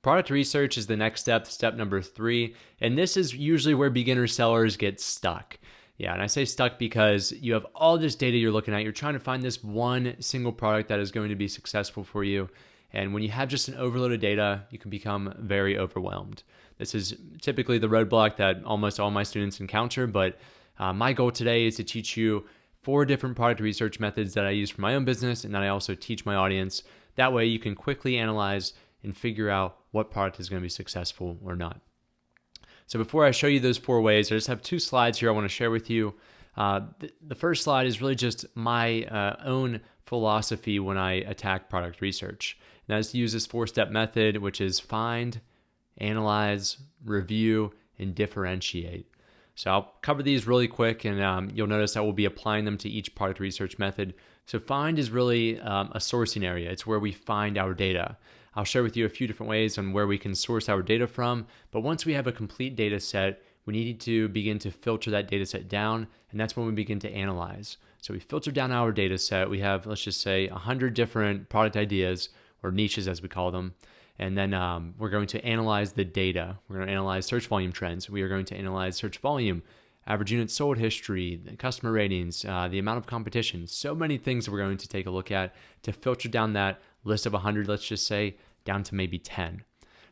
Product research is the next step, step number 3, and this is usually where beginner sellers get stuck. Yeah, and I say stuck because you have all this data you're looking at. You're trying to find this one single product that is going to be successful for you. And when you have just an overload of data, you can become very overwhelmed. This is typically the roadblock that almost all my students encounter, but my goal today is to teach you 4 different product research methods that I use for my own business and that I also teach my audience. That way you can quickly analyze and figure out what product is going to be successful or not. So before I show you those 4 ways, I just have 2 slides here I want to share with you. The first slide is really just my own philosophy when I attack product research. And that is to use this 4-step method, which is find, analyze, review, and differentiate. So I'll cover these really quick, and you'll notice I will be applying them to each product research method. So find is really a sourcing area. It's where we find our data. I'll share with you a few different ways on where we can source our data from, but once we have a complete data set, we need to begin to filter that data set down, and that's when we begin to analyze. So we filter down our data set. We have, let's just say, 100 different product ideas, or niches as we call them, and then we're going to analyze the data. We're going to analyze search volume trends. We are going to analyze search volume, average units sold history, customer ratings, the amount of competition, so many things that we're going to take a look at to filter down that list of 100, let's just say, down to maybe 10.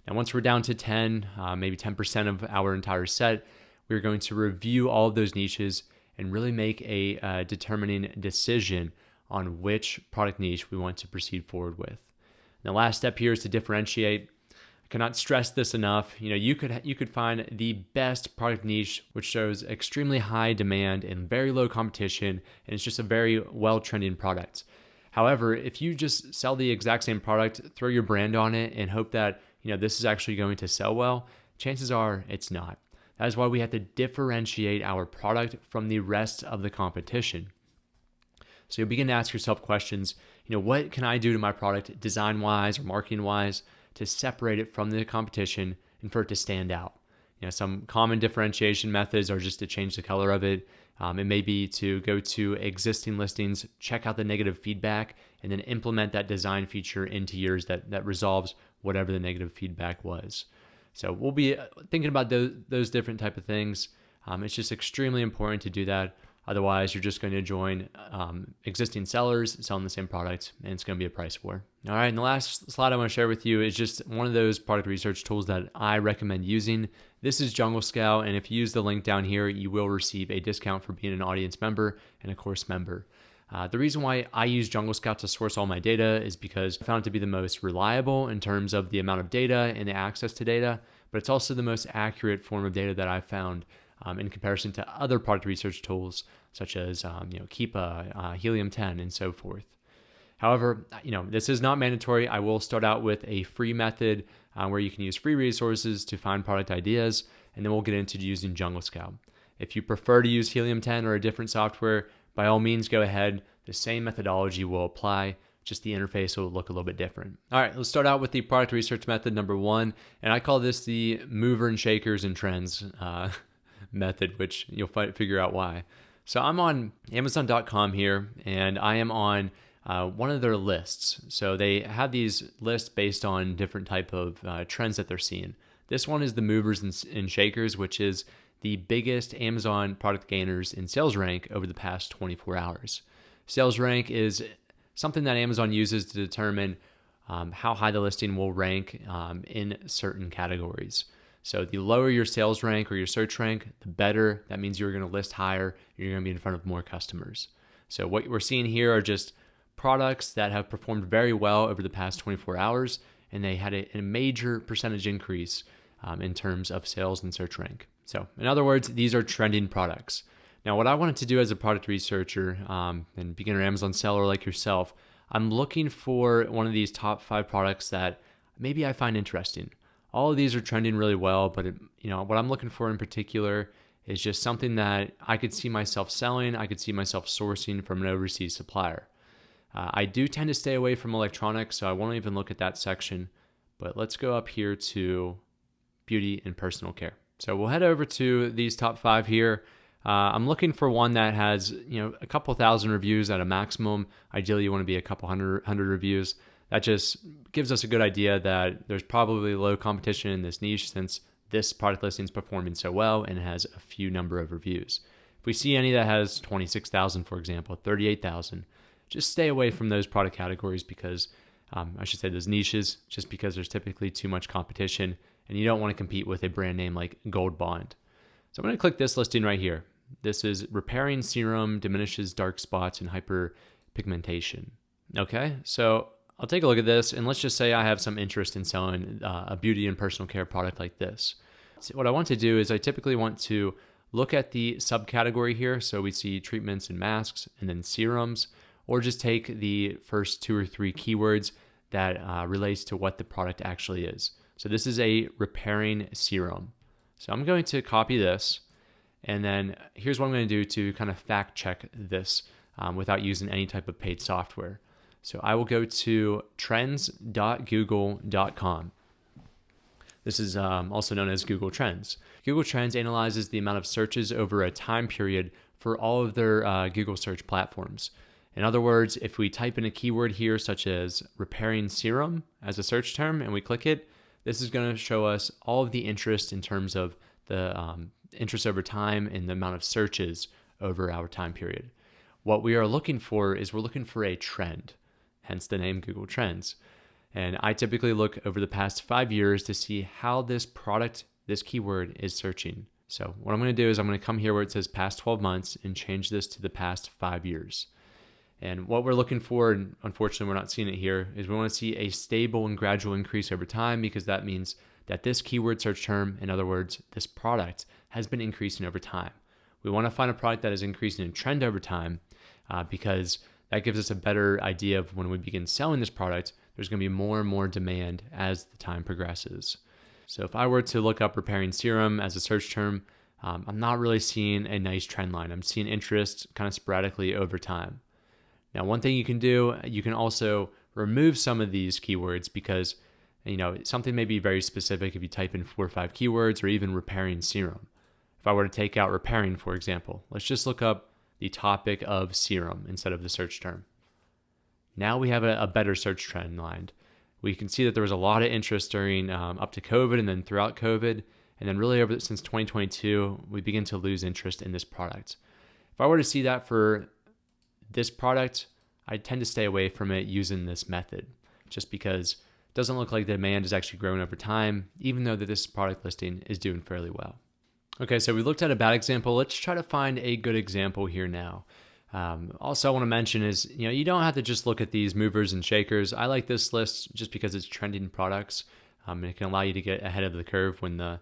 Now, once we're down to 10, maybe 10% of our entire set, we're going to review all of those niches and really make a determining decision on which product niche we want to proceed forward with. And the last step here is to differentiate. I cannot stress this enough. You could find the best product niche which shows extremely high demand and very low competition, and it's just a very well-trending product. However, if you just sell the exact same product, throw your brand on it, and hope that this is actually going to sell well, chances are it's not. That is why we have to differentiate our product from the rest of the competition. So you'll begin to ask yourself questions, what can I do to my product design-wise or marketing-wise to separate it from the competition and for it to stand out? Some common differentiation methods are just to change the color of it. It may be to go to existing listings, check out the negative feedback, and then implement that design feature into yours that resolves whatever the negative feedback was. So we'll be thinking about those different type of things. It's just extremely important to do that. Otherwise, you're just going to join existing sellers selling the same product, and it's going to be a price war. All right, and the last slide I want to share with you is just one of those product research tools that I recommend using. This is Jungle Scout, and if you use the link down here, you will receive a discount for being an audience member and a course member. The reason why I use Jungle Scout to source all my data is because I found it to be the most reliable in terms of the amount of data and the access to data, but it's also the most accurate form of data that I've found in comparison to other product research tools such as Keepa, Helium 10, and so forth. However, this is not mandatory. I will start out with a free method where you can use free resources to find product ideas, and then we'll get into using Jungle Scout. If you prefer to use Helium 10 or a different software, by all means, go ahead. The same methodology will apply, just the interface will look a little bit different. All right, let's start out with the product research method number 1, and I call this the mover and shakers and trends method, which you'll figure out why. So I'm on Amazon.com here, and I am on one of their lists. So they have these lists based on different type of trends that they're seeing. This one is the movers and shakers, which is the biggest Amazon product gainers in sales rank over the past 24 hours. Sales rank is something that Amazon uses to determine how high the listing will rank in certain categories. So the lower your sales rank or your search rank, the better. That means you're going to list higher. You're going to be in front of more customers. So what we're seeing here are just products that have performed very well over the past 24 hours, and they had a major percentage increase in terms of sales and search rank. So in other words, these are trending products. Now, what I wanted to do as a product researcher and beginner Amazon seller like yourself, I'm looking for one of these top 5 products that maybe I find interesting. All of these are trending really well, but what I'm looking for in particular is just something that I could see myself selling, I could see myself sourcing from an overseas supplier. I do tend to stay away from electronics, so I won't even look at that section, but let's go up here to beauty and personal care. So we'll head over to these top 5 here. I'm looking for one that has a couple thousand reviews at a maximum. Ideally, you want to be a couple hundred reviews. That just gives us a good idea that there's probably low competition in this niche since this product listing is performing so well and has a few number of reviews. If we see any that has 26,000, for example, 38,000, just stay away from those product categories because I should say those niches, just because there's typically too much competition and you don't want to compete with a brand name like Gold Bond. So I'm going to click this listing right here. This is repairing serum, diminishes dark spots and hyperpigmentation. Okay, so I'll take a look at this and let's just say I have some interest in selling a beauty and personal care product like this. So what I want to do is I typically want to look at the subcategory here. So we see treatments and masks and then serums, or just take the first 2 or 3 keywords that relates to what the product actually is. So this is a repairing serum. So I'm going to copy this, and then here's what I'm going to do to kind of fact check this without using any type of paid software. So I will go to trends.google.com. This is also known as Google Trends. Google Trends analyzes the amount of searches over a time period for all of their Google search platforms. In other words, if we type in a keyword here, such as repairing serum as a search term, and we click it, this is going to show us all of the interest in terms of the interest over time and the amount of searches over our time period. What we are looking for is we're looking for a trend, hence the name Google Trends. And I typically look over the past 5 years to see how this product, this keyword is searching. So what I'm going to do is I'm going to come here where it says past 12 months and change this to the past 5 years. And what we're looking for, and unfortunately we're not seeing it here, is we want to see a stable and gradual increase over time because that means that this keyword search term, in other words, this product, has been increasing over time. We want to find a product that is increasing in trend over time because that gives us a better idea of when we begin selling this product, there's going to be more and more demand as the time progresses. So if I were to look up repairing serum as a search term, I'm not really seeing a nice trend line. I'm seeing interest kind of sporadically over time. Now, one thing you can do, you can also remove some of these keywords because, something may be very specific if you type in 4 or 5 keywords or even repairing serum. If I were to take out repairing, for example, let's just look up the topic of serum instead of the search term. Now we have a better search trend line. We can see that there was a lot of interest during up to COVID and then throughout COVID. And then really since 2022, we begin to lose interest in this product. If I were to see that for this product, I tend to stay away from it using this method just because it doesn't look like the demand is actually growing over time, even though that this product listing is doing fairly well. Okay, so we looked at a bad example. Let's try to find a good example here now. Also, I want to mention is, you don't have to just look at these movers and shakers. I like this list just because it's trending products. And it can allow you to get ahead of the curve when the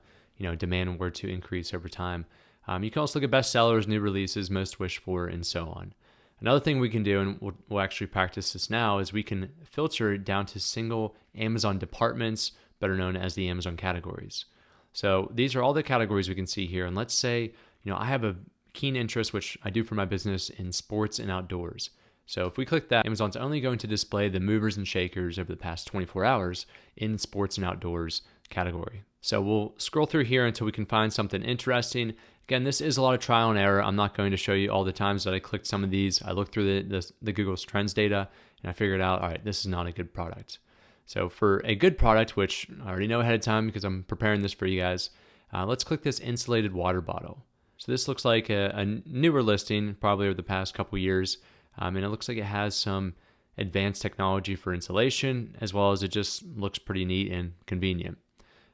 demand were to increase over time. You can also look at bestsellers, new releases, most wished for, and so on. Another thing we can do, and we'll actually practice this now, is we can filter it down to single Amazon departments, better known as the Amazon categories. So these are all the categories we can see here. And let's say, I have a keen interest, which I do for my business, in sports and outdoors. So if we click that, Amazon's only going to display the movers and shakers over the past 24 hours in sports and outdoors category. So we'll scroll through here until we can find something interesting. Again, this is a lot of trial and error. I'm not going to show you all the times that I clicked some of these. I looked through the Google's Trends data and I figured out, all right, this is not a good product. So for a good product, which I already know ahead of time because I'm preparing this for you guys, let's click this insulated water bottle. So this looks like a newer listing, probably over the past couple years, and it looks like it has some advanced technology for insulation, as well as it just looks pretty neat and convenient.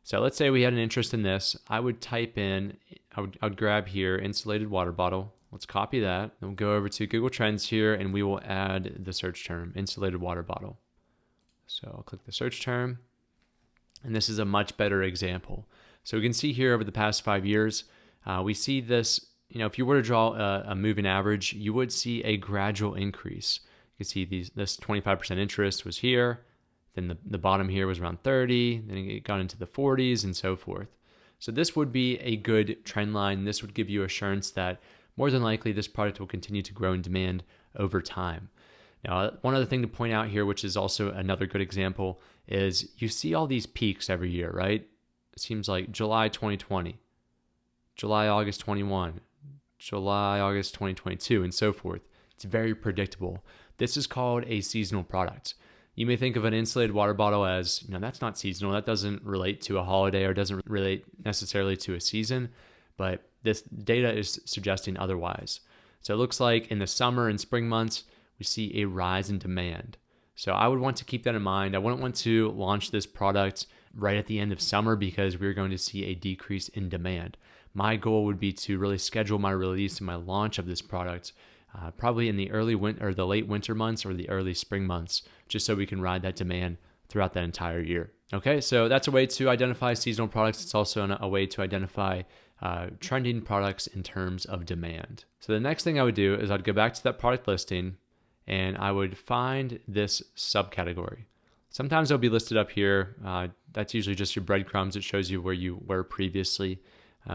So let's say we had an interest in this. I would type in, I would grab here, insulated water bottle. Let's copy that. Then we'll go over to Google Trends here, and we will add the search term, insulated water bottle. So I'll click the search term, and this is a much better example. So we can see here over the past 5 years, we see this, if you were to draw a moving average, you would see a gradual increase. You can see this 25% interest was here, then the bottom here was around 30, then it got into the 40s and so forth. So this would be a good trend line. This would give you assurance that more than likely this product will continue to grow in demand over time. Now, one other thing to point out here, which is also another good example, is you see all these peaks every year, right? It seems like July 2020, July, August 21, July, August 2022, and so forth. It's very predictable. This is called a seasonal product. You may think of an insulated water bottle as, that's not seasonal. That doesn't relate to a holiday or doesn't relate necessarily to a season, but this data is suggesting otherwise. So it looks like in the summer and spring months, we see a rise in demand. So I would want to keep that in mind. I wouldn't want to launch this product right at the end of summer because we're going to see a decrease in demand. My goal would be to really schedule my release and my launch of this product probably in the early winter or the late winter months or the early spring months, just so we can ride that demand throughout that entire year. Okay, so that's a way to identify seasonal products. It's also a way to identify trending products in terms of demand. So the next thing I would do is I'd go back to that product listing and I would find this subcategory. Sometimes it'll be listed up here. That's usually just your breadcrumbs. It shows you where you were previously.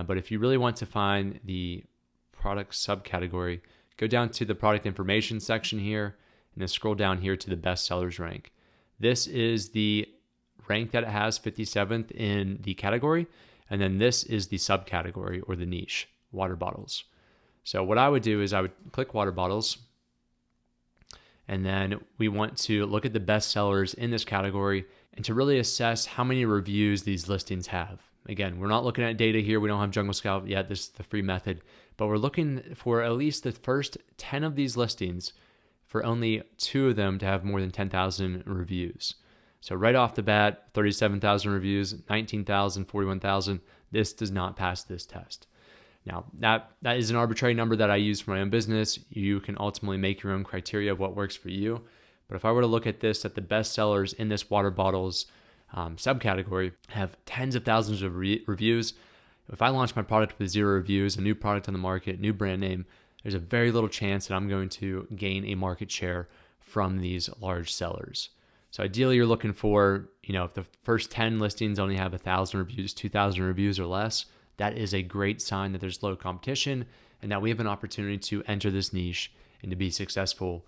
But if you really want to find the product subcategory, go down to the product information section here and then scroll down here to the best sellers rank. This is the rank that it has, 57th in the category. And then this is the subcategory or the niche, water bottles. So what I would do is I would click water bottles. And then we want to look at the best sellers in this category and to really assess how many reviews these listings have. Again, we're not looking at data here. We don't have Jungle Scout yet. This is the free method. But we're looking for at least the first 10 of these listings for only 2 of them to have more than 10,000 reviews. So right off the bat, 37,000 reviews, 19,000, 41,000. This does not pass this test. Now, that is an arbitrary number that I use for my own business. You can ultimately make your own criteria of what works for you. But if I were to look at this, at the best sellers in this water bottles subcategory have tens of thousands of reviews. If I launch my product with 0 reviews, a new product on the market, new brand name, there's a very little chance that I'm going to gain a market share from these large sellers. So ideally, you're looking for, if the first 10 listings only have 1,000 reviews, 2,000 reviews or less, that is a great sign that there's low competition and that we have an opportunity to enter this niche and to be successful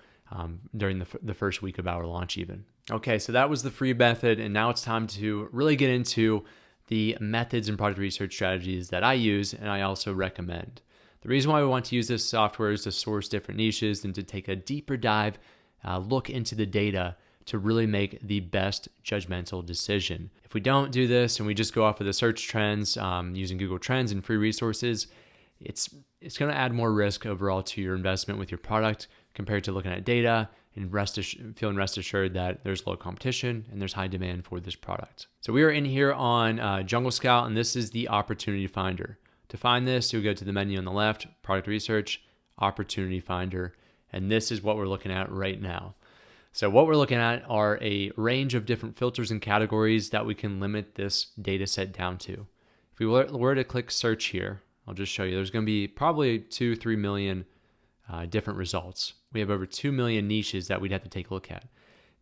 during the first week of our launch even. Okay, so that was the free method, and now it's time to really get into the methods and product research strategies that I use and I also recommend. The reason why we want to use this software is to source different niches and to take a deeper dive look into the data to really make the best judgmental decision. If we don't do this and we just go off of the search trends using Google Trends and free resources, it's going to add more risk overall to your investment with your product compared to looking at data and feeling rest assured that there's low competition and there's high demand for this product. So we are in here on Jungle Scout, and this is the Opportunity Finder. To find this, you'll go to the menu on the left, Product Research, Opportunity Finder, and this is what we're looking at right now. So what we're looking at are a range of different filters and categories that we can limit this data set down to. If we were to click search here, I'll just show you, there's going to be probably 2-3 million different results. We have over 2 million niches that we'd have to take a look at.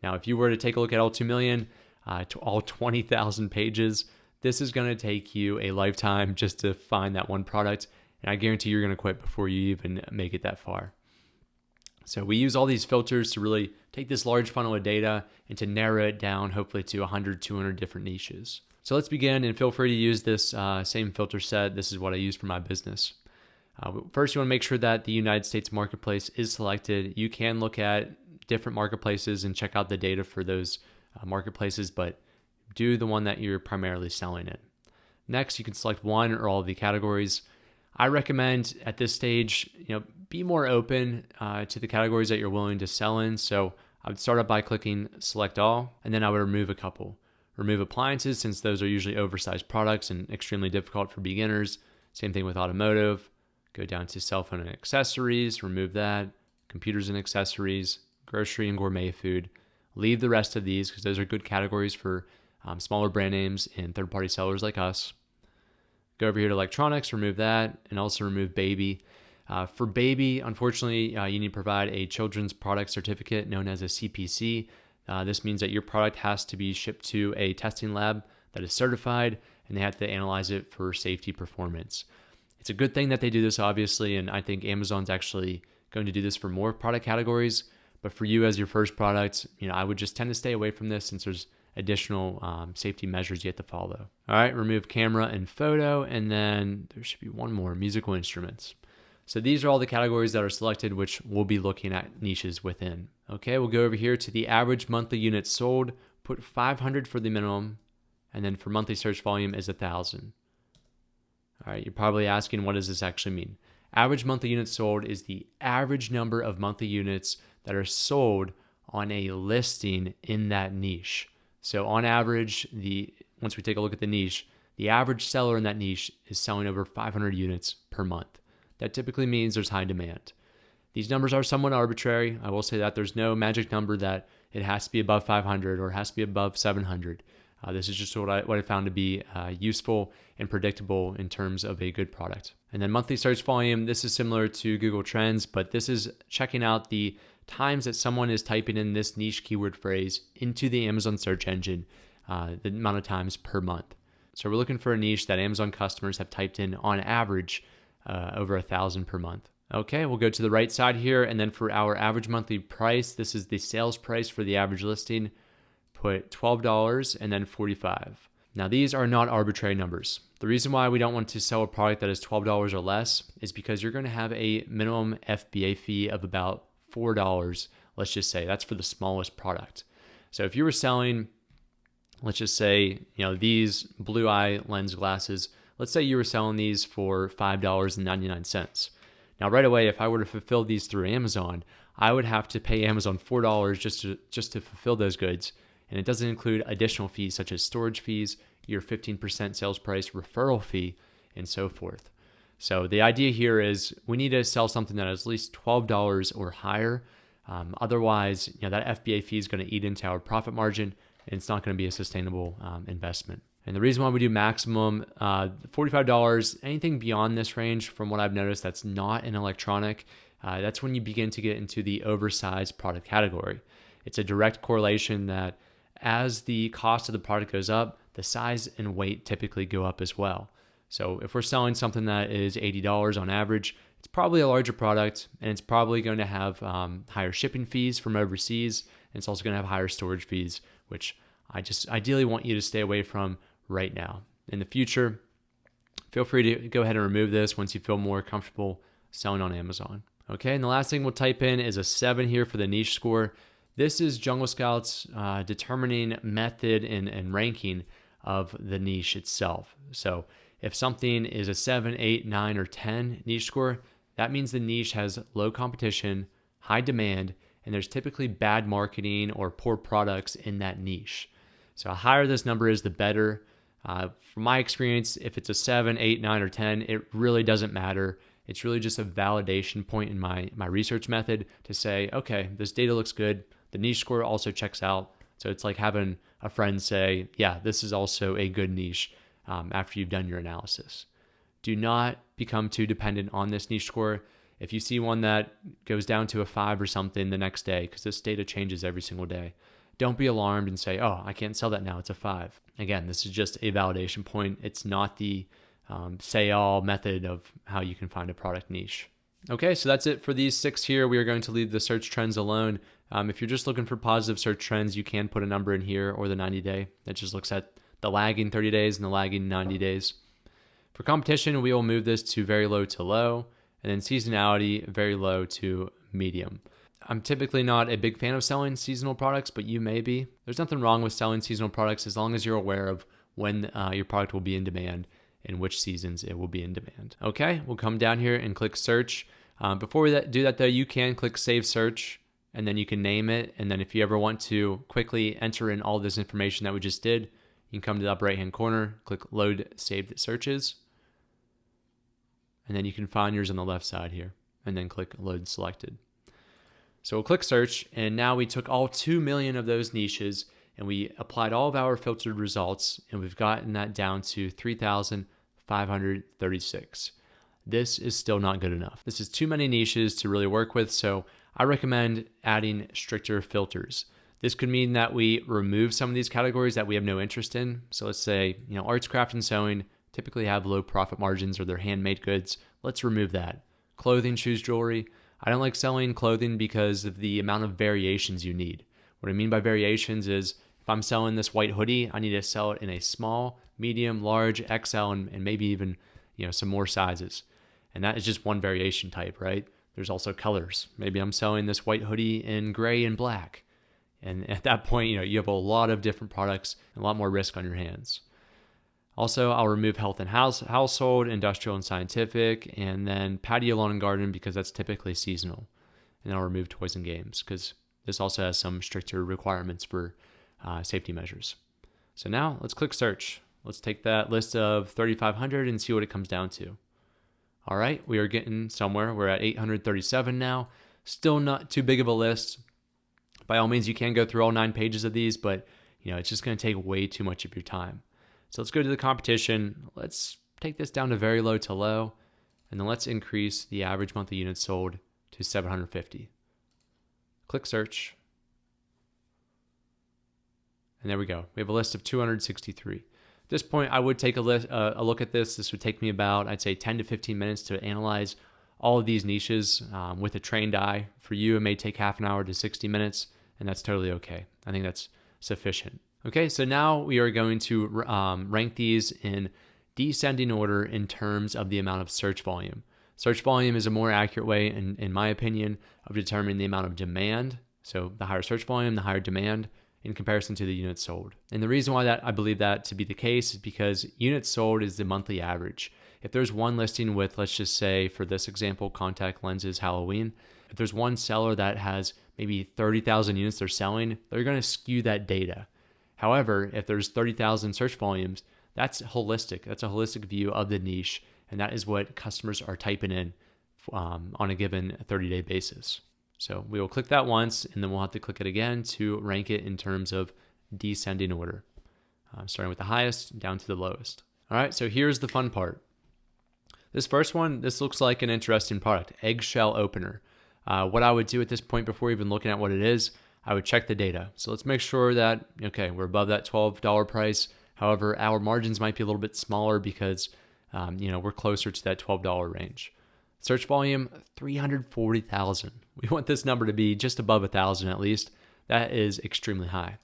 Now, if you were to take a look at all 2 million, to all 20,000 pages, this is going to take you a lifetime just to find that one product. And I guarantee you're going to quit before you even make it that far. So we use all these filters to really take this large funnel of data and to narrow it down, hopefully to 100, 200 different niches. So let's begin, and feel free to use this same filter set. This is what I use for my business. First, you want to make sure that the United States marketplace is selected. You can look at different marketplaces and check out the data for those marketplaces, but do the one that you're primarily selling in. Next, you can select one or all of the categories. I recommend at this stage, be more open to the categories that you're willing to sell in. So I would start up by clicking select all, and then I would remove a couple. Remove appliances, since those are usually oversized products and extremely difficult for beginners. Same thing with automotive. Go down to cell phone and accessories, remove that. Computers and accessories, grocery and gourmet food. Leave the rest of these because those are good categories for smaller brand names and third-party sellers like us. Go over here to electronics, remove that, and also remove baby. For baby, unfortunately, you need to provide a children's product certificate known as a CPC. This means that your product has to be shipped to a testing lab that is certified, and they have to analyze it for safety performance. It's a good thing that they do this, obviously, and I think Amazon's actually going to do this for more product categories. But for you as your first product, I would just tend to stay away from this since there's additional safety measures you have to follow. All right, remove camera and photo, and then there should be one more, musical instruments. So these are all the categories that are selected, which we'll be looking at niches within. Okay, we'll go over here to the average monthly units sold, put 500 for the minimum, and then for monthly search volume is 1,000. All right, you're probably asking, what does this actually mean? Average monthly units sold is the average number of monthly units that are sold on a listing in that niche. So on average, once we take a look at the niche, the average seller in that niche is selling over 500 units per month. That typically means there's high demand. These numbers are somewhat arbitrary. I will say that there's no magic number that it has to be above 500 or it has to be above 700. This is just what I found to be useful and predictable in terms of a good product. And then monthly search volume, this is similar to Google Trends, but this is checking out the times that someone is typing in this niche keyword phrase into the Amazon search engine, the amount of times per month. So we're looking for a niche that Amazon customers have typed in on average over 1,000 per month. Okay, we'll go to the right side here, and then for our average monthly price, this is the sales price for the average listing. Put $12 and then $45. Now these are not arbitrary numbers. The reason why we don't want to sell a product that is $12 or less is because you're going to have a minimum FBA fee of about $4, let's just say. That's for the smallest product. So if you were selling, let's just say, these blue eye lens glasses, let's say you were selling these for $5.99. Now right away, if I were to fulfill these through Amazon, I would have to pay Amazon $4 just to fulfill those goods. And it doesn't include additional fees such as storage fees, your 15% sales price referral fee, and so forth. So the idea here is we need to sell something that is at least $12 or higher. Otherwise, that FBA fee is going to eat into our profit margin, and it's not going to be a sustainable investment. And the reason why we do maximum $45, anything beyond this range, from what I've noticed, that's not an electronic. That's when you begin to get into the oversized product category. It's a direct correlation that as the cost of the product goes up, the size and weight typically go up as well. So if we're selling something that is $80 on average, it's probably a larger product, and it's probably going to have higher shipping fees from overseas, and it's also going to have higher storage fees, which I just ideally want you to stay away from right now. In the future, feel free to go ahead and remove this once you feel more comfortable selling on Amazon. Okay, and the last thing we'll type in is a 7 here for the niche score. This is Jungle Scout's determining method and ranking of the niche itself. So if something is a 7, 8, 9, or 10 niche score, that means the niche has low competition, high demand, and there's typically bad marketing or poor products in that niche. So the higher this number is, the better. From my experience, if it's a 7, 8, 9, or 10, it really doesn't matter. It's really just a validation point in my research method to say, okay, this data looks good. The niche score also checks out. So it's like having a friend say, yeah, this is also a good niche after you've done your analysis. Do not become too dependent on this niche score. If you see one that goes down to a 5 or something the next day, because this data changes every single day, don't be alarmed and say, oh, I can't sell that now, it's a 5. Again, this is just a validation point. It's not the say-all method of how you can find a product niche. Okay, so that's it for these 6 here. We are going to leave the search trends alone. If you're just looking for positive search trends, you can put a number in here, or the 90-day. That just looks at the lagging 30 days and the lagging 90 days. For competition, we will move this to very low to low, and then seasonality, very low to medium. I'm typically not a big fan of selling seasonal products, but you may be. There's nothing wrong with selling seasonal products as long as you're aware of when your product will be in demand and which seasons it will be in demand. Okay, we'll come down here and click search. Before we do that though, you can click save search, and then you can name it. And then if you ever want to quickly enter in all this information that we just did, you can come to the upper right hand corner, click load saved searches, and then you can find yours on the left side here, and then click load selected. So we'll click search, and now we took all 2 million of those niches and we applied all of our filtered results, and we've gotten that down to 3,536. This is still not good enough. This is too many niches to really work with, so I recommend adding stricter filters. This could mean that we remove some of these categories that we have no interest in. So let's say, arts, craft, and sewing typically have low profit margins, or they're handmade goods. Let's remove that. Clothing, shoes, jewelry. I don't like selling clothing because of the amount of variations you need. What I mean by variations is if I'm selling this white hoodie, I need to sell it in a small, medium, large, XL, and maybe even some more sizes. And that is just one variation type, right? There's also colors. Maybe I'm selling this white hoodie in gray and black. And at that point, you have a lot of different products and a lot more risk on your hands. Also, I'll remove health and household, industrial and scientific, and then patio, lawn and garden because that's typically seasonal. And I'll remove toys and games because this also has some stricter requirements for safety measures. So now let's click search. Let's take that list of 3,500 and see what it comes down to. All right, we are getting somewhere. We're at 837 now. Still not too big of a list. By all means, you can go through all 9 pages of these, but it's just going to take way too much of your time. So let's go to the competition. Let's take this down to very low to low, and then let's increase the average monthly units sold to 750. Click search. And there we go. We have a list of 263. At this point, I would take a look at this. This would take me about, I'd say, 10 to 15 minutes to analyze all of these niches with a trained eye. For you, it may take half an hour to 60 minutes, and that's totally okay. I think that's sufficient. Okay, so now we are going to rank these in descending order in terms of the amount of search volume. Search volume is a more accurate way, in my opinion, of determining the amount of demand. So the higher search volume, the higher demand in comparison to the units sold. And the reason why I believe that to be the case is because units sold is the monthly average. If there's one listing with, let's just say for this example, contact lenses Halloween, if there's one seller that has maybe 30,000 units they're selling, they're going to skew that data. However, if there's 30,000 search volumes, that's holistic. That's a holistic view of the niche, and that is what customers are typing in on a given 30-day basis. So we will click that once, and then we'll have to click it again to rank it in terms of descending order, starting with the highest down to the lowest. All right, so here's the fun part. This first one, this looks like an interesting product, eggshell opener. What I would do at this point before even looking at what it is, I would check the data. So let's make sure that, okay, we're above that $12 price. However, our margins might be a little bit smaller because, we're closer to that $12 range. Search volume, 340,000. We want this number to be just above 1,000 at least. That is extremely high.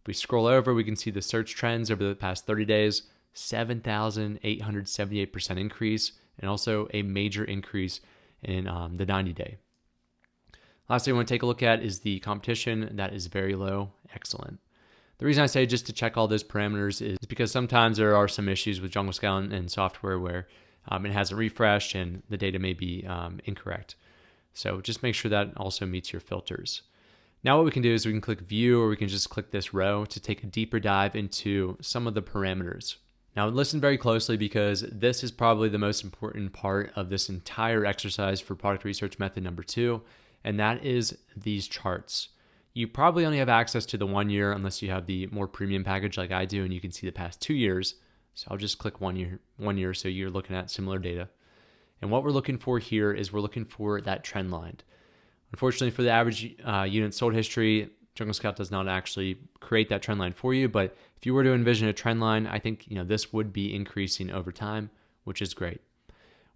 If we scroll over, we can see the search trends over the past 30 days, 7,878% increase, and also a major increase in the 90-day. Last thing I want to take a look at is the competition. That is very low. Excellent. The reason I say just to check all those parameters is because sometimes there are some issues with Jungle Scout and software where it hasn't refreshed and the data may be incorrect. So just make sure that also meets your filters. Now what we can do is we can click view, or we can just click this row to take a deeper dive into some of the parameters. Now listen very closely because this is probably the most important part of this entire exercise for product research method number 2. And that is these charts. You probably only have access to the 1 year unless you have the more premium package like I do, and you can see the past 2 years. So I'll just click 1 year so you're looking at similar data. And what we're looking for here is we're looking for that trend line. Unfortunately, for the average unit sold history, Jungle Scout does not actually create that trend line for you, but if you were to envision a trend line, I think this would be increasing over time, which is great.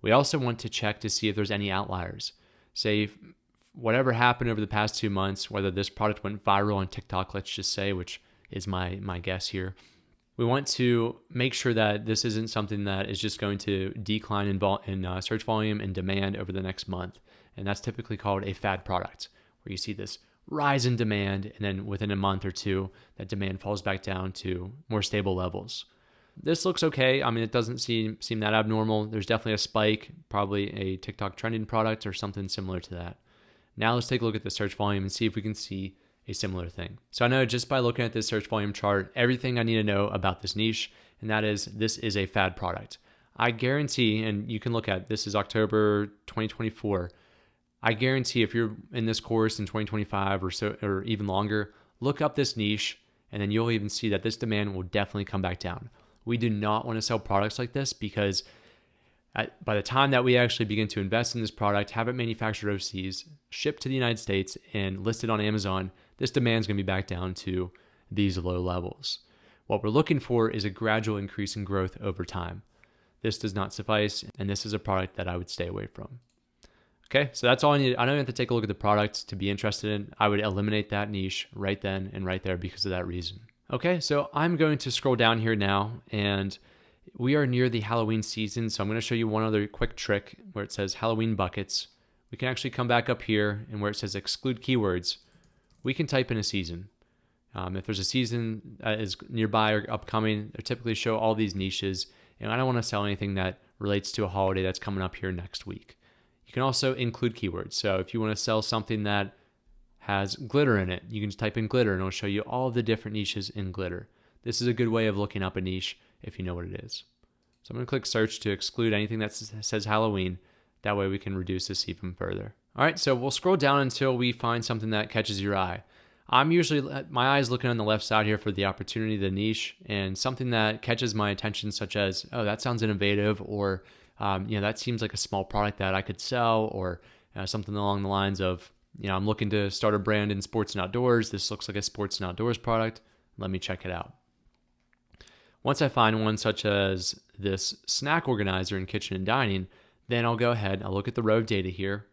We also want to check to see if there's any outliers. Say whatever happened over the past 2 months, whether this product went viral on TikTok, let's just say, which is my guess here. We want to make sure that this isn't something that is just going to decline in search volume and demand over the next month. And that's typically called a fad product, where you see this rise in demand, and then within a month or two, that demand falls back down to more stable levels. This looks okay. I mean, it doesn't seem that abnormal. There's definitely a spike, probably a TikTok trending product or something similar to that. Now let's take a look at the search volume and see if we can see a similar thing. So I know just by looking at this search volume chart, everything I need to know about this niche, and that is this is a fad product. I guarantee, and you can look at this is October 2024. I guarantee if you're in this course in 2025 or so, or even longer, look up this niche, and then you'll even see that this demand will definitely come back down. We do not want to sell products like this because by the time that we actually begin to invest in this product, have it manufactured overseas, shipped to the United States, and listed on Amazon, this demand is going to be back down to these low levels. What we're looking for is a gradual increase in growth over time. This does not suffice, and this is a product that I would stay away from. Okay, so that's all I need. I don't have to take a look at the product to be interested in. I would eliminate that niche right then and right there because of that reason. Okay, so I'm going to scroll down here now, and We are near the Halloween season, so I'm going to show you one other quick trick where it says Halloween buckets. We can actually come back up here, and where it says exclude keywords, we can type in a season. If there's a season that is nearby or upcoming, they typically show all these niches, and I don't want to sell anything that relates to a holiday that's coming up here next week. You can also include keywords. So if you want to sell something that has glitter in it, you can just type in glitter and it'll show you all of the different niches in glitter. This is a good way of looking up a niche if you know what it is. So I'm going to click search to exclude anything that says Halloween. That way we can reduce this even further. All right, so we'll scroll down until we find something that catches your eye. I'm usually, my eye's looking on the left side here for the opportunity, the niche, and something that catches my attention, such as, oh, that sounds innovative, or, that seems like a small product that I could sell, or something along the lines of, I'm looking to start a brand in sports and outdoors. This looks like a sports and outdoors product. Let me check it out. Once I find one such as this snack organizer in kitchen and dining, then I'll go ahead, I'll look at the row of data here.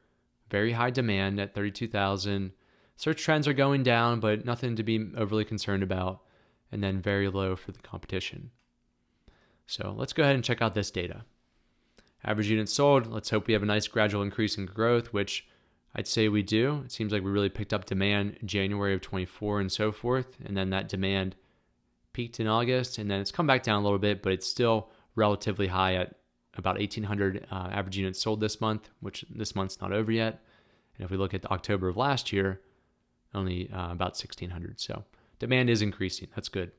Very high demand at 32,000. Search trends are going down, but nothing to be overly concerned about. And then very low for the competition. So let's go ahead and check out this data. Average units sold, let's hope we have a nice gradual increase in growth, which I'd say we do. It seems like we really picked up demand January of 24 and so forth. And then that demand peaked in August, and then it's come back down a little bit, but it's still relatively high at about 1,800 average units sold this month, which this month's not over yet. And if we look at October of last year, only about 1,600. So demand is increasing. That's good.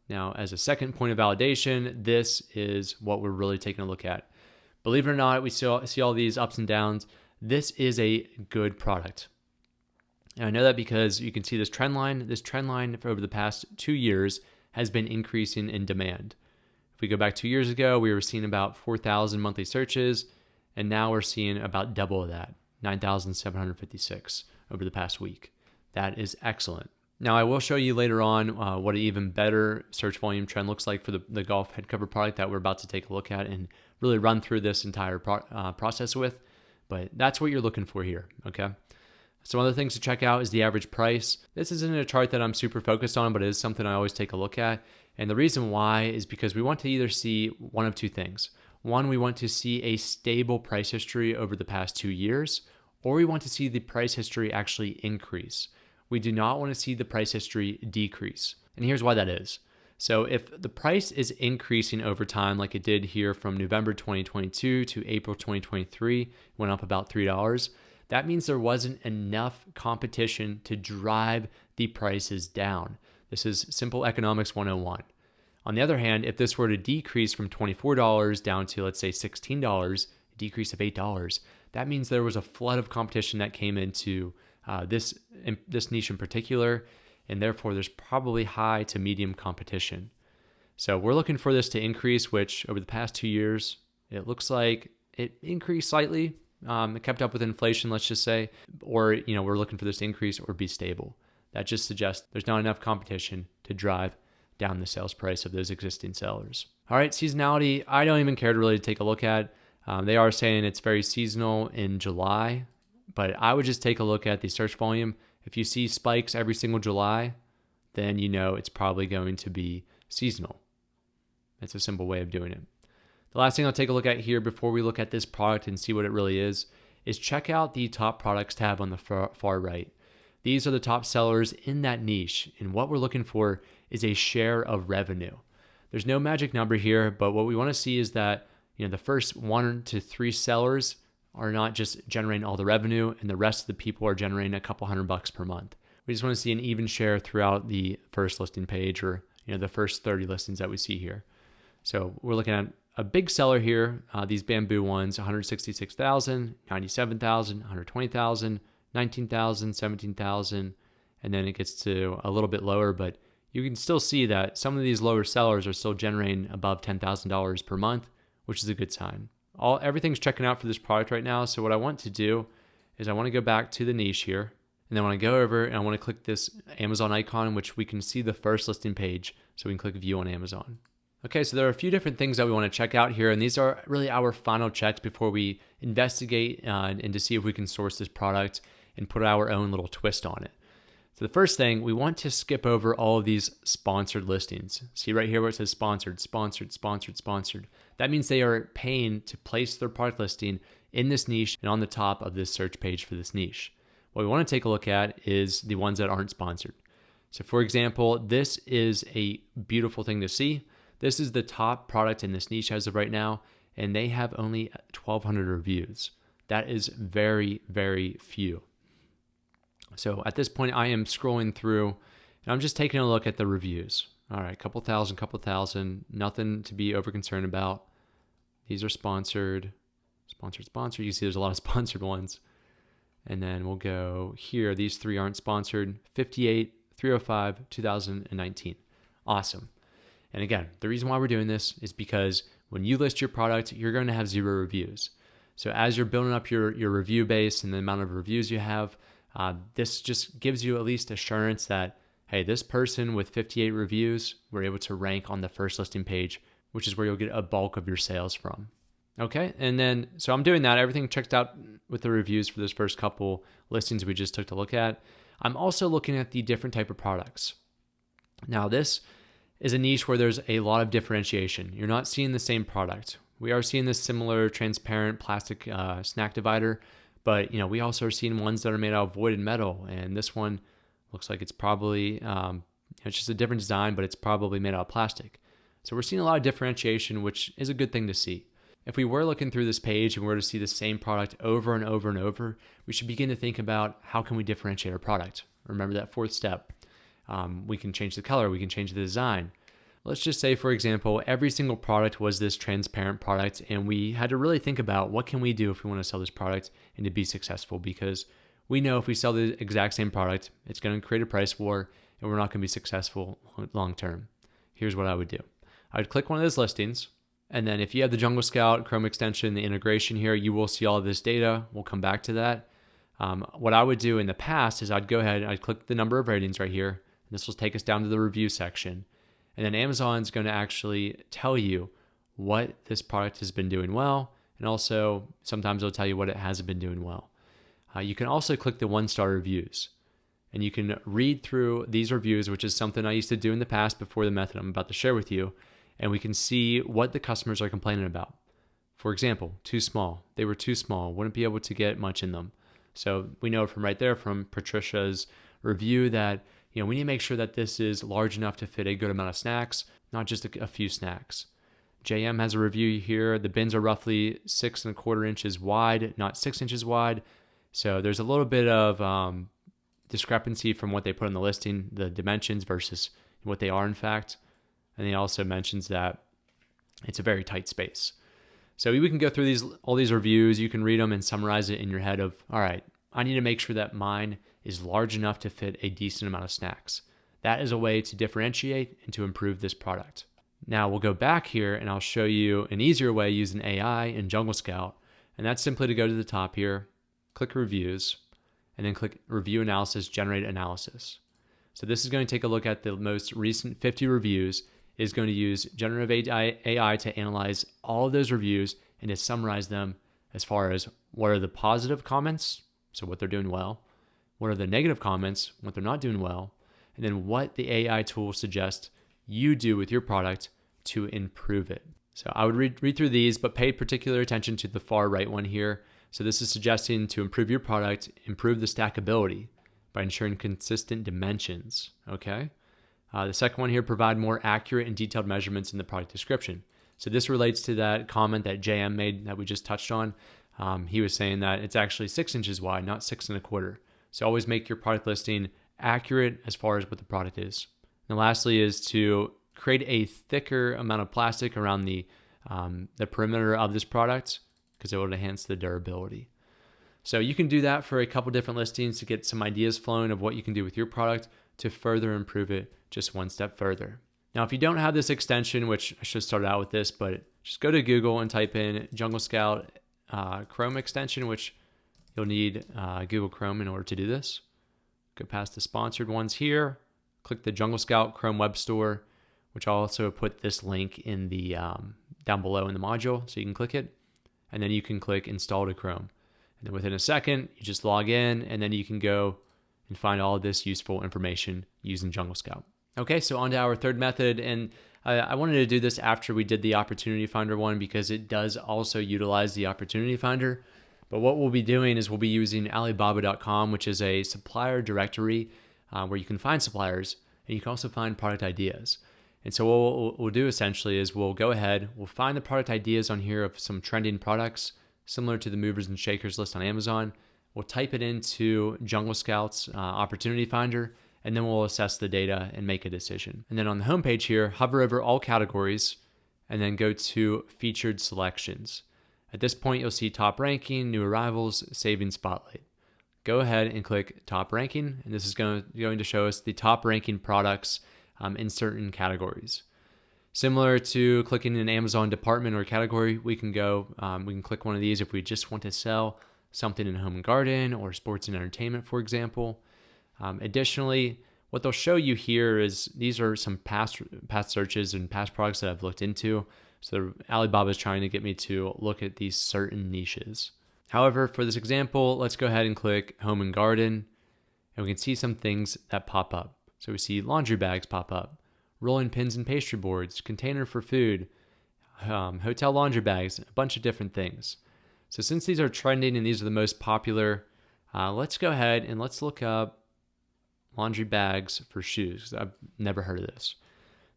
Now, as a second point of validation, this is what we're really taking a look at. Believe it or not, we see all these ups and downs. This is a good product. And I know that because you can see this trend line. This trend line for over the past 2 years has been increasing in demand. If we go back 2 years ago, we were seeing about 4,000 monthly searches, and now we're seeing about double of that, 9,756 over the past week. That is excellent. Now, I will show you later on what an even better search volume trend looks like for the golf head cover product that we're about to take a look at and really run through this entire process with. But that's what you're looking for here, okay? Some other things to check out is the average price. This isn't a chart that I'm super focused on, but it is something I always take a look at. And the reason why is because we want to either see one of two things. One, we want to see a stable price history over the past 2 years, or we want to see the price history actually increase. We do not want to see the price history decrease. And here's why that is. So if the price is increasing over time, like it did here from November 2022 to April 2023, went up about $3, that means there wasn't enough competition to drive the prices down. This is simple economics 101. On the other hand, if this were to decrease from $24 down to, let's say, $16, a decrease of $8, that means there was a flood of competition that came into this niche in particular, and therefore there's probably high to medium competition. So we're looking for this to increase, which over the past 2 years, it looks like it increased slightly. It kept up with inflation, let's just say, or we're looking for this to increase or be stable. That just suggests there's not enough competition to drive down the sales price of those existing sellers. All right, seasonality, I don't even care to really take a look at. They are saying it's very seasonal in July, but I would just take a look at the search volume. If you see spikes every single July, then you know it's probably going to be seasonal. That's a simple way of doing it. The last thing I'll take a look at here before we look at this product and see what it really is check out the top products tab on the far right. These are the top sellers in that niche, and what we're looking for is a share of revenue. There's no magic number here, but what we want to see is that the first 1 to 3 sellers are not just generating all the revenue, and the rest of the people are generating a couple $100 per month. We just want to see an even share throughout the first listing page, or the first 30 listings that we see here. So we're looking at a big seller here, these bamboo ones, 166,000, 97,000, 120,000, 19,000, 17,000, and then it gets to a little bit lower, but you can still see that some of these lower sellers are still generating above $10,000 per month, which is a good sign. Everything's checking out for this product right now, so what I want to do is I want to go back to the niche here, and then I want to go over and I want to click this Amazon icon, which we can see the first listing page, so we can click View on Amazon. Okay, so there are a few different things that we want to check out here, and these are really our final checks before we investigate and to see if we can source this product and put our own little twist on it. So the first thing, we want to skip over all of these sponsored listings. See right here where it says sponsored, sponsored, sponsored, sponsored. That means they are paying to place their product listing in this niche and on the top of this search page for this niche. What we want to take a look at is the ones that aren't sponsored. So for example, this is a beautiful thing to see. This is the top product in this niche as of right now, and they have only 1,200 reviews. That is very, very few. So at this point, I am scrolling through and I'm just taking a look at the reviews. All right, couple thousand, nothing to be over concerned about. These are sponsored. You see there's a lot of sponsored ones. And then we'll go here. These 3 aren't sponsored. 58, 305, 2019. Awesome. And again, the reason why we're doing this is because when you list your product, you're going to have 0 reviews. So as you're building up your review base and the amount of reviews you have, this just gives you at least assurance that, hey, this person with 58 reviews, we're able to rank on the first listing page, which is where you'll get a bulk of your sales from. Okay, and then, so I'm doing that. Everything checked out with the reviews for those first couple listings we just took a look at. I'm also looking at the different type of products. Now, this is a niche where there's a lot of differentiation. You're not seeing the same product. We are seeing this similar transparent plastic snack divider, but we also are seeing ones that are made out of voided metal, and this one looks like it's probably, it's just a different design, but it's probably made out of plastic. So we're seeing a lot of differentiation, which is a good thing to see. If we were looking through this page and we were to see the same product over and over and over, we should begin to think about how can we differentiate our product. Remember that 4th step. We can change the color, we can change the design. Let's just say, for example, every single product was this transparent product, and we had to really think about what can we do if we want to sell this product and to be successful, because we know if we sell the exact same product, it's going to create a price war and we're not going to be successful long term. Here's what I would do. I would click one of those listings. And then if you have the Jungle Scout Chrome extension, the integration here, you will see all of this data. We'll come back to that. What I would do in the past is I'd go ahead and I'd click the number of ratings right here. This will take us down to the review section. And then Amazon's going to actually tell you what this product has been doing well. And also sometimes it'll tell you what it hasn't been doing well. You can also click the 1-star reviews. And you can read through these reviews, which is something I used to do in the past before the method I'm about to share with you. And we can see what the customers are complaining about. For example, too small. They were too small, wouldn't be able to get much in them. So we know from right there from Patricia's review that we need to make sure that this is large enough to fit a good amount of snacks, not just a few snacks. JM has a review here. The bins are roughly 6¼ inches wide, not 6 inches wide. So there's a little bit of discrepancy from what they put in the listing, the dimensions versus what they are in fact. And he also mentions that it's a very tight space. So we can go through all these reviews. You can read them and summarize it in your head of, all right, I need to make sure that mine is large enough to fit a decent amount of snacks. That is a way to differentiate and to improve this product. Now we'll go back here and I'll show you an easier way using AI in Jungle Scout. And that's simply to go to the top here, click reviews, and then click review analysis, generate analysis. So this is going to take a look at the most recent 50 reviews. Is going to use generative AI to analyze all of those reviews and to summarize them as far as what are the positive comments, so what they're doing well, what are the negative comments, what they're not doing well, and then what the AI tool suggests you do with your product to improve it. So I would read through these, but pay particular attention to the far right one here. So this is suggesting to improve your product, improve the stackability by ensuring consistent dimensions, okay? The second one here, provide more accurate and detailed measurements in the product description. So this relates to that comment that JM made that we just touched on. He was saying that it's actually 6 inches wide, not 6¼ So always make your product listing accurate as far as what the product is. And lastly is to create a thicker amount of plastic around the perimeter of this product because it will enhance the durability. So you can do that for a couple different listings to get some ideas flowing of what you can do with your product to further improve it just one step further. Now, if you don't have this extension, which I should start out with this, but just go to Google and type in Jungle Scout Chrome extension, which you'll need Google Chrome in order to do this. Go past the sponsored ones here, click the Jungle Scout Chrome Web Store, which I'll also put this link in the down below in the module, so you can click it, and then you can click Install to Chrome. And then within a second, you just log in, and then you can go and find all of this useful information using Jungle Scout. Okay, so on to our third method, and I wanted to do this after we did the Opportunity Finder one because it does also utilize the Opportunity Finder. But what we'll be doing is we'll be using Alibaba.com, which is a supplier directory where you can find suppliers and you can also find product ideas. And so what we'll do essentially is we'll go ahead, we'll find the product ideas on here of some trending products similar to the movers and shakers list on Amazon. We'll type it into Jungle Scout's Opportunity Finder, and then we'll assess the data and make a decision. And then on the homepage here, hover over all categories and then go to featured selections. At this point, you'll see top ranking, new arrivals, saving spotlight. Go ahead and click top ranking, and this is going to show us the top ranking products in certain categories. Similar to clicking an Amazon department or category, we can click one of these if we just want to sell something in home and garden or sports and entertainment, for example. Additionally, what they'll show you here is these are some past searches and past products that I've looked into. So Alibaba is trying to get me to look at these certain niches. However, for this example, let's go ahead and click home and garden, and we can see some things that pop up. So we see laundry bags pop up, rolling pins and pastry boards, container for food, hotel laundry bags, a bunch of different things. So since these are trending and these are the most popular, let's go ahead and let's look up laundry bags for shoes. I've never heard of this.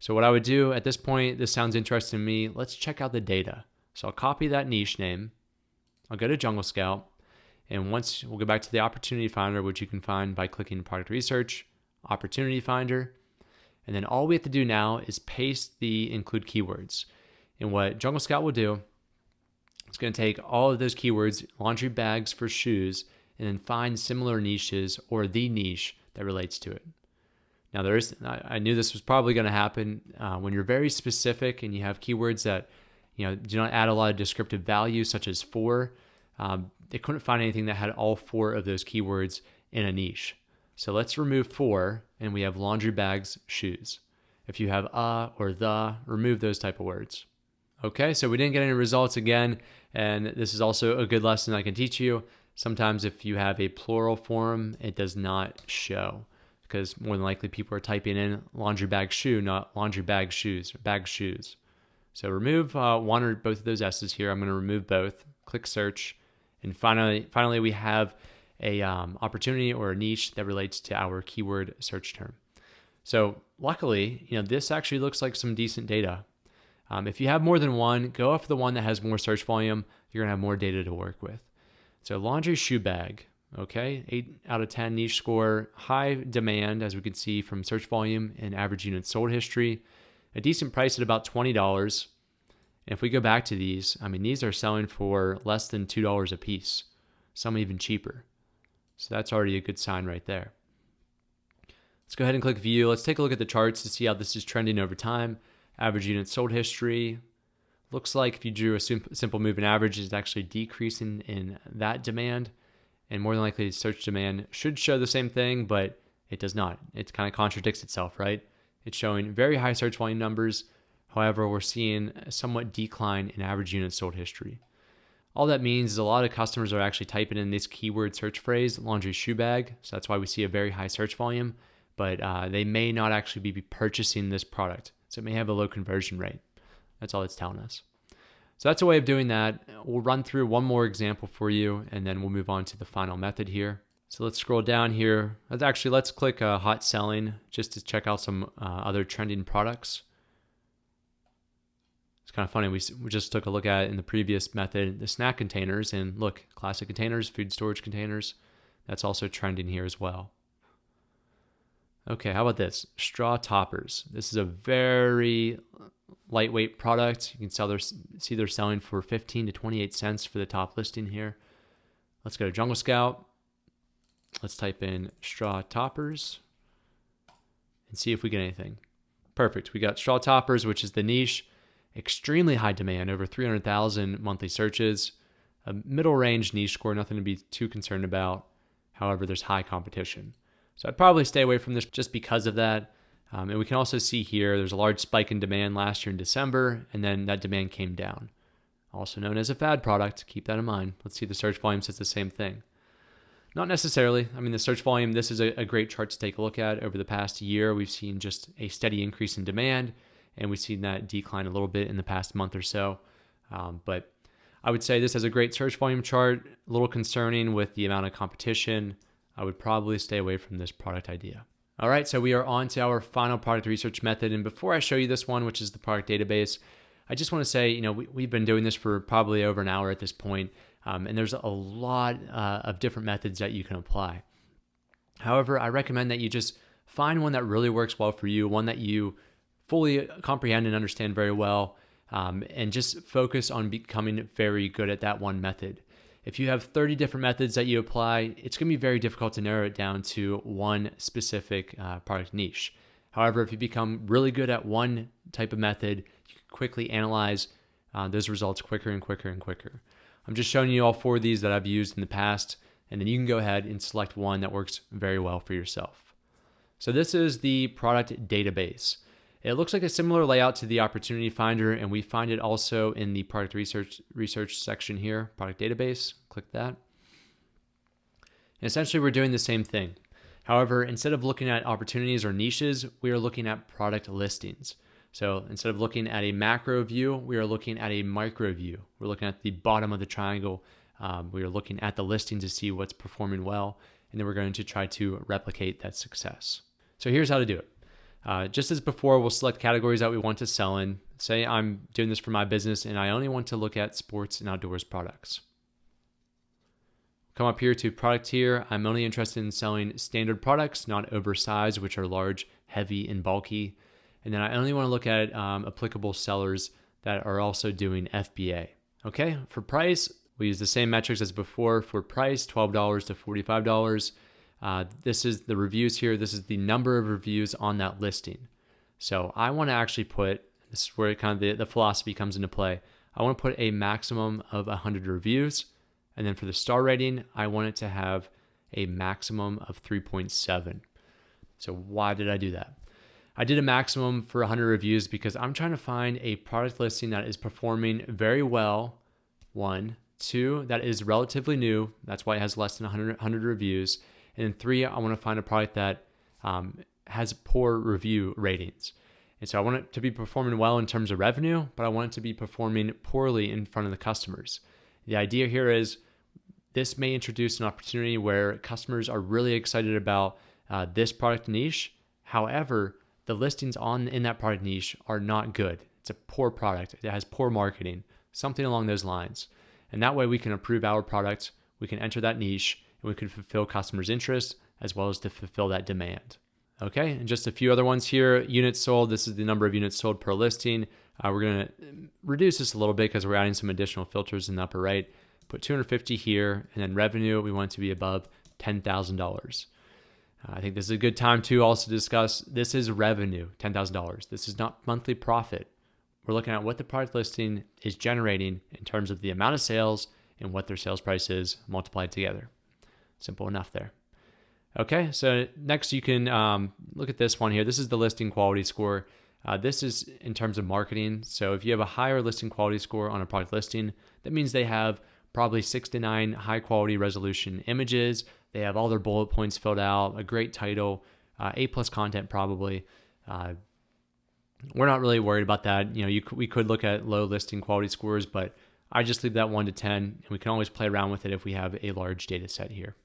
So what I would do at this point, this sounds interesting to me. Let's check out the data. So I'll copy that niche name. I'll go to Jungle Scout. And once we'll go back to the Opportunity Finder, which you can find by clicking Product Research, Opportunity Finder. And then all we have to do now is paste the include keywords. And what Jungle Scout will do, it's going to take all of those keywords, laundry bags for shoes, and then find similar niches or the niche that relates to it. Now, I knew this was probably going to happen when you're very specific and you have keywords that do not add a lot of descriptive value, such as for. They couldn't find anything that had all 4 of those keywords in a niche. So let's remove 4, and we have laundry bags, shoes. If you have or the, remove those type of words. Okay, so we didn't get any results again, and this is also a good lesson I can teach you. Sometimes if you have a plural form, it does not show, because more than likely people are typing in laundry bag shoe, not laundry bag shoes or bag shoes. So remove one or both of those S's here. I'm going to remove both. Click search, and finally we have a opportunity or a niche that relates to our keyword search term. So luckily, this actually looks like some decent data. If you have more than one, go off the one that has more search volume. You're going to have more data to work with. So laundry shoe bag, okay, 8 out of 10 niche score, high demand, as we can see from search volume and average units sold history, a decent price at about $20. And if we go back to these, these are selling for less than $2 a piece, some even cheaper. So that's already a good sign right there. Let's go ahead and click view. Let's take a look at the charts to see how this is trending over time. Average units sold history. Looks like if you drew a simple moving average, it's actually decreasing in that demand. And more than likely, search demand should show the same thing, but it does not. It kind of contradicts itself, right? It's showing very high search volume numbers. However, we're seeing a somewhat decline in average units sold history. All that means is a lot of customers are actually typing in this keyword search phrase, laundry shoe bag. So that's why we see a very high search volume, but they may not actually be purchasing this product. So it may have a low conversion rate. That's all it's telling us. So that's a way of doing that. We'll run through one more example for you, and then we'll move on to the final method here. So let's scroll down here. Let's click hot selling just to check out some other trending products. It's kind of funny. We just took a look at it in the previous method, the snack containers, and look, classic containers, food storage containers. That's also trending here as well. Okay, how about this? Straw toppers. This is a very lightweight product. You can see they're selling for 15 to 28 cents for the top listing here. Let's go to Jungle Scout. Let's type in straw toppers and see if we get anything. Perfect. We got straw toppers, which is the niche. Extremely high demand, over 300,000 monthly searches. A middle range niche score, nothing to be too concerned about. However, there's high competition. So I'd probably stay away from this just because of that. And we can also see here, there's a large spike in demand last year in December, and then that demand came down. Also known as a fad product, keep that in mind. Let's see, the search volume says the same thing. Not necessarily. I mean, the search volume, this is a great chart to take a look at. Over the past year, we've seen just a steady increase in demand, and we've seen that decline a little bit in the past month or so. But I would say this is a great search volume chart, a little concerning with the amount of competition. I would probably stay away from this product idea. All right, so we are on to our final product research method. And before I show you this one, which is the product database, I just want to say, we've been doing this for probably over an hour at this point, and there's a lot of different methods that you can apply. However, I recommend that you just find one that really works well for you, one that you fully comprehend and understand very well, and just focus on becoming very good at that one method. If you have 30 different methods that you apply, it's going to be very difficult to narrow it down to one specific product niche. However, if you become really good at one type of method, you can quickly analyze those results quicker and quicker and quicker. I'm just showing you all 4 of these that I've used in the past, and then you can go ahead and select one that works very well for yourself. So this is the product database. It looks like a similar layout to the Opportunity Finder, and we find it also in the product research section here, product database. Click that. And essentially, we're doing the same thing. However, instead of looking at opportunities or niches, we are looking at product listings. So instead of looking at a macro view, we are looking at a micro view. We're looking at the bottom of the triangle. We are looking at the listing to see what's performing well, and then we're going to try to replicate that success. So here's how to do it. Just as before, we'll select categories that we want to sell in. Say I'm doing this for my business and I only want to look at sports and outdoors products. Come up here to product tier. I'm only interested in selling standard products, not oversized, which are large, heavy, and bulky. And then I only want to look at applicable sellers that are also doing FBA. Okay, for price, we use the same metrics as before. For price, $12 to $45. This is the reviews here. This is the number of reviews on that listing. So I want to actually put, this is where kind of the philosophy comes into play. I want to put a maximum of 100 reviews. And then for the star rating, I want it to have a maximum of 3.7. So why did I do that? I did a maximum for 100 reviews because I'm trying to find a product listing that is performing very well, 1. 2, that is relatively new. That's why it has less than 100 reviews. And then 3, I want to find a product that has poor review ratings. And so I want it to be performing well in terms of revenue, but I want it to be performing poorly in front of the customers. The idea here is this may introduce an opportunity where customers are really excited about this product niche. However, the listings in that product niche are not good. It's a poor product. It has poor marketing, something along those lines. And that way we can improve our product, we can enter that niche, and we can fulfill customers' interest as well as to fulfill that demand. Okay, and just a few other ones here. Units sold, this is the number of units sold per listing. We're going to reduce this a little bit because we're adding some additional filters in the upper right. Put 250 here, and then revenue, we want it to be above $10,000. I think this is a good time to also discuss, this is revenue, $10,000. This is not monthly profit. We're looking at what the product listing is generating in terms of the amount of sales and what their sales price is multiplied together. Simple enough there. Okay, so next you can look at this one here. This is the listing quality score. This is in terms of marketing. So if you have a higher listing quality score on a product listing, that means they have probably 6 to 9 high quality resolution images. They have all their bullet points filled out, a great title, A+ content probably. We're not really worried about that. We could look at low listing quality scores, but I just leave that 1 to 10, and we can always play around with it if we have a large data set here.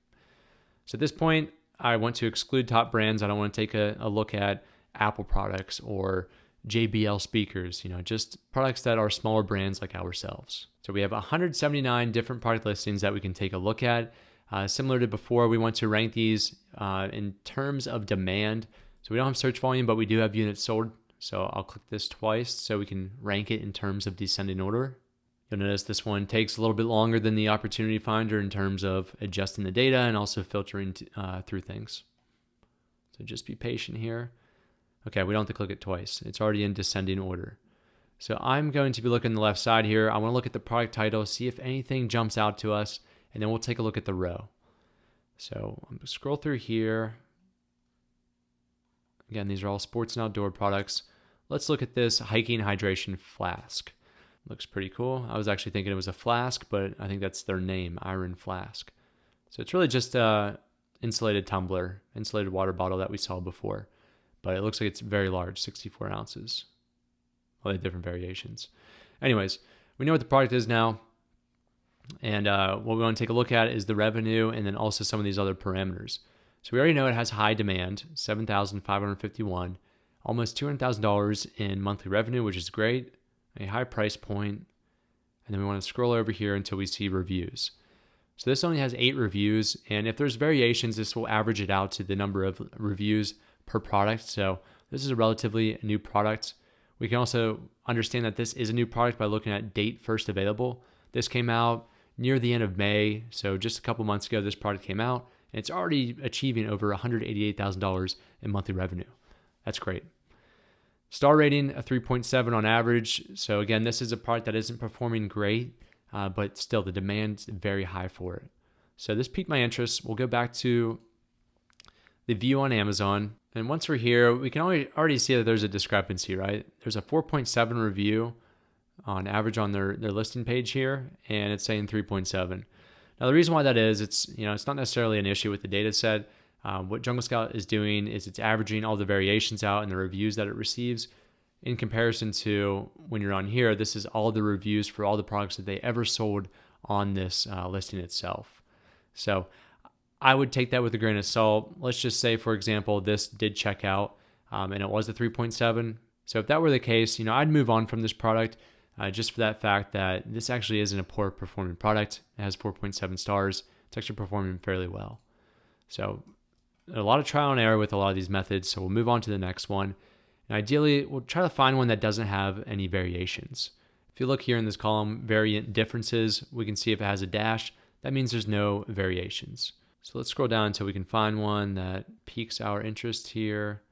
So at this point, I want to exclude top brands. I don't want to take a look at Apple products or JBL speakers, just products that are smaller brands like ourselves. So we have 179 different product listings that we can take a look at. Similar to before, we want to rank these in terms of demand. So we don't have search volume, but we do have units sold. So I'll click this twice so we can rank it in terms of descending order. You'll notice this one takes a little bit longer than the Opportunity Finder in terms of adjusting the data and also filtering through things. So just be patient here. Okay, we don't have to click it twice. It's already in descending order. So I'm going to be looking on the left side here. I want to look at the product title, see if anything jumps out to us, and then we'll take a look at the row. So I'm going to scroll through here. Again, these are all sports and outdoor products. Let's look at this hiking hydration flask. Looks pretty cool. I was actually thinking it was a flask, but I think that's their name, Iron Flask. So it's really just a insulated tumbler, insulated water bottle that we saw before, but it looks like it's very large, 64 ounces. All the different variations. Anyways, we know what the product is now. And what we want to take a look at is the revenue and then also some of these other parameters. So we already know it has high demand, 7,551, almost $200,000 in monthly revenue, which is great, a high price point. And then we want to scroll over here until we see reviews. So this only has 8 reviews, and if there's variations, this will average it out to the number of reviews per product. So this is a relatively new product. We can also understand that this is a new product by looking at date first available. This came out near the end of May, so just a couple months ago this product came out, and it's already achieving over $188,000 in monthly revenue. That's great. Star rating, a 3.7 on average. So again, this is a product that isn't performing great, but still the demand's very high for it. So this piqued my interest. We'll go back to the view on Amazon. And once we're here, we can already see that there's a discrepancy, right? There's a 4.7 review on average on their listing page here, and it's saying 3.7. Now, the reason why that is, it's not necessarily an issue with the data set. What Jungle Scout is doing is it's averaging all the variations out and the reviews that it receives in comparison to when you're on here. This is all the reviews for all the products that they ever sold on this listing itself. So I would take that with a grain of salt. Let's just say, for example, this did check out and it was a 3.7. So if that were the case, I'd move on from this product just for that fact that this actually isn't a poor performing product. It has 4.7 stars. It's actually performing fairly well. So a lot of trial and error with a lot of these methods. So we'll move on to the next one. And ideally, we'll try to find one that doesn't have any variations. If you look here in this column, variant differences, we can see if it has a dash. That means there's no variations. So let's scroll down until we can find one that piques our interest here.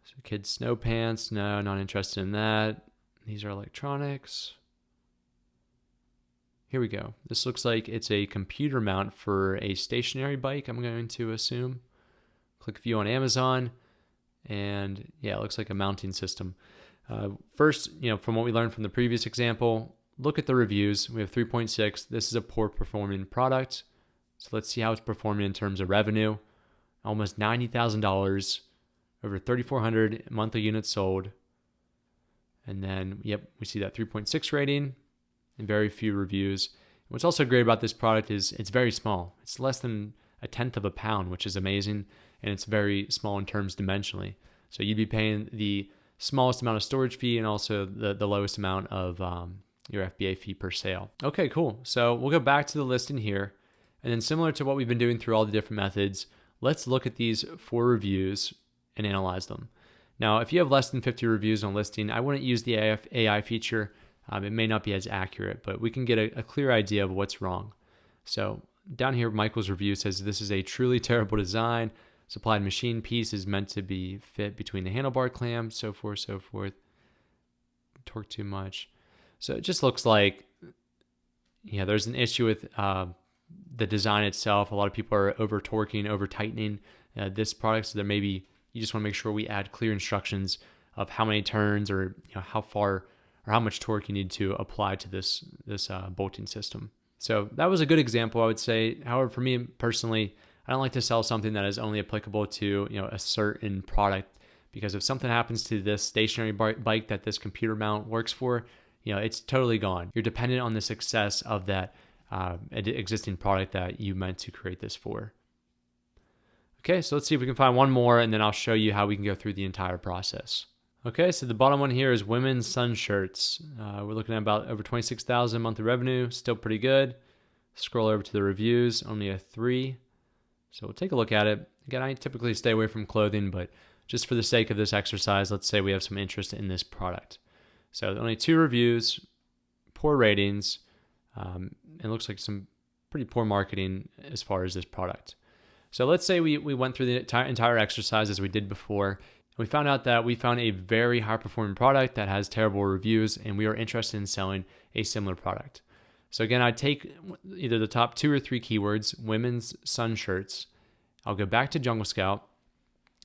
So kids' snow pants, no, not interested in that. These are electronics. Here we go. This looks like it's a computer mount for a stationary bike, I'm going to assume. Click view on Amazon, and yeah, it looks like a mounting system. First, from what we learned from the previous example, look at the reviews. We have 3.6. This is a poor performing product. So let's see how it's performing in terms of revenue. Almost $90,000, over 3,400 monthly units sold. And then, we see that 3.6 rating and very few reviews. What's also great about this product is it's very small. It's less than 1/10 of a pound, which is amazing. And it's very small in terms dimensionally. So you'd be paying the smallest amount of storage fee and also the lowest amount of your FBA fee per sale. Okay, cool. So we'll go back to the listing here. And then similar to what we've been doing through all the different methods, let's look at these 4 reviews and analyze them. Now, if you have less than 50 reviews on listing, I wouldn't use the AI feature. It may not be as accurate, but we can get a clear idea of what's wrong. So down here, Michael's review says, this is a truly terrible design. Supplied machine piece is meant to be fit between the handlebar clamp, so forth. Torque too much. So it just looks like, there's an issue with the design itself. A lot of people are over torquing, over tightening this product. So there may be, you just want to make sure we add clear instructions of how many turns or how far or how much torque you need to apply to this bolting system. So that was a good example, I would say. However, for me personally, I don't like to sell something that is only applicable to a certain product, because if something happens to this stationary bike that this computer mount works for, it's totally gone. You're dependent on the success of that existing product that you meant to create this for. Okay, so let's see if we can find one more, and then I'll show you how we can go through the entire process. Okay, so the bottom one here is women's sun shirts. We're looking at about over 26,000 monthly revenue, still pretty good. Scroll over to the reviews, only a 3. So we'll take a look at it. Again, I typically stay away from clothing, but just for the sake of this exercise, let's say we have some interest in this product. So only 2 reviews, poor ratings, and it looks like some pretty poor marketing as far as this product. So let's say we went through the entire exercise as we did before. We found out that we found a very high performing product that has terrible reviews, and we are interested in selling a similar product. So again, I'd take either the top 2 or 3 keywords, women's sun shirts. I'll go back to Jungle Scout.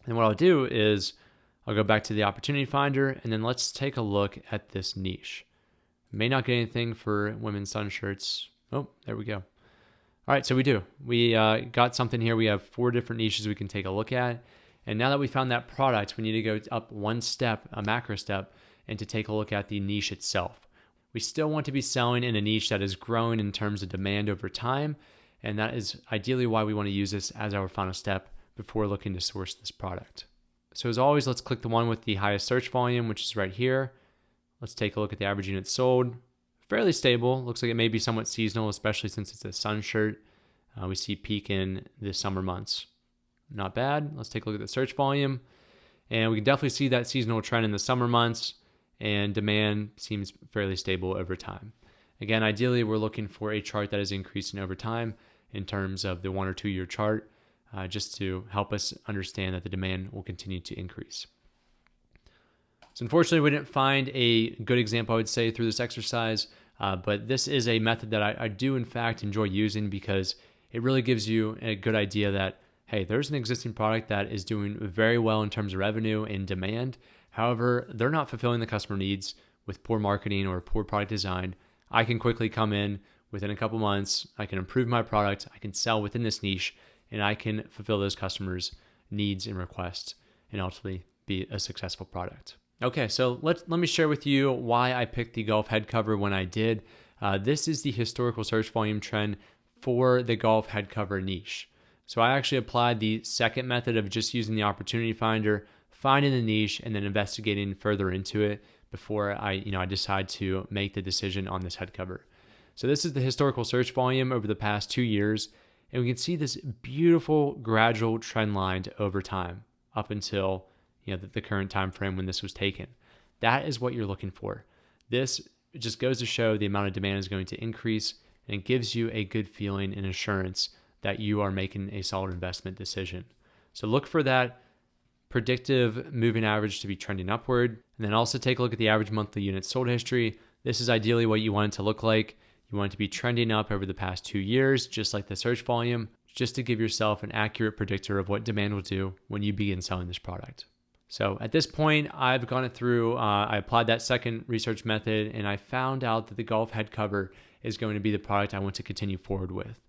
And what I'll do is I'll go back to the opportunity finder, and then let's take a look at this niche. May not get anything for women's sun shirts. Oh, there we go. All right, so we do. We got something here. We have 4 different niches we can take a look at. And now that we found that product, we need to go up one step, a macro step, and to take a look at the niche itself. We still want to be selling in a niche that is growing in terms of demand over time. And that is ideally why we want to use this as our final step before looking to source this product. So as always, let's click the one with the highest search volume, which is right here. Let's take a look at the average units sold. Fairly stable. Looks like it may be somewhat seasonal, especially since it's a sun shirt. We see peak in the summer months. Not bad. Let's take a look at the search volume. And we can definitely see that seasonal trend in the summer months, and demand seems fairly stable over time. Again, ideally, we're looking for a chart that is increasing over time in terms of the 1 or 2 year chart, just to help us understand that the demand will continue to increase. So unfortunately, we didn't find a good example, I would say, through this exercise, but this is a method that I do, in fact, enjoy using because it really gives you a good idea that, hey, there's an existing product that is doing very well in terms of revenue and demand. However, they're not fulfilling the customer needs with poor marketing or poor product design. I can quickly come in within a couple months. I can improve my product. I can sell within this niche, and I can fulfill those customers' needs and requests and ultimately be a successful product. Okay, so let me share with you why I picked the golf head cover when I did. This is the historical search volume trend for the golf head cover niche. So I actually applied the second method of just using the opportunity finder, finding the niche, and then investigating further into it before I decide to make the decision on this head cover. So this is the historical search volume over the past 2 years, and we can see this beautiful gradual trend line over time up until the current time frame when this was taken. That is what you're looking for. This just goes to show the amount of demand is going to increase, and it gives you a good feeling and assurance that you are making a solid investment decision. So look for that predictive moving average to be trending upward, and then also take a look at the average monthly units sold history. This is ideally what you want it to look like. You want it to be trending up over the past 2 years, just like the search volume, just to give yourself an accurate predictor of what demand will do when you begin selling this product. So at this point, I've gone through, I applied that second research method, and I found out that the golf head cover is going to be the product I want to continue forward with.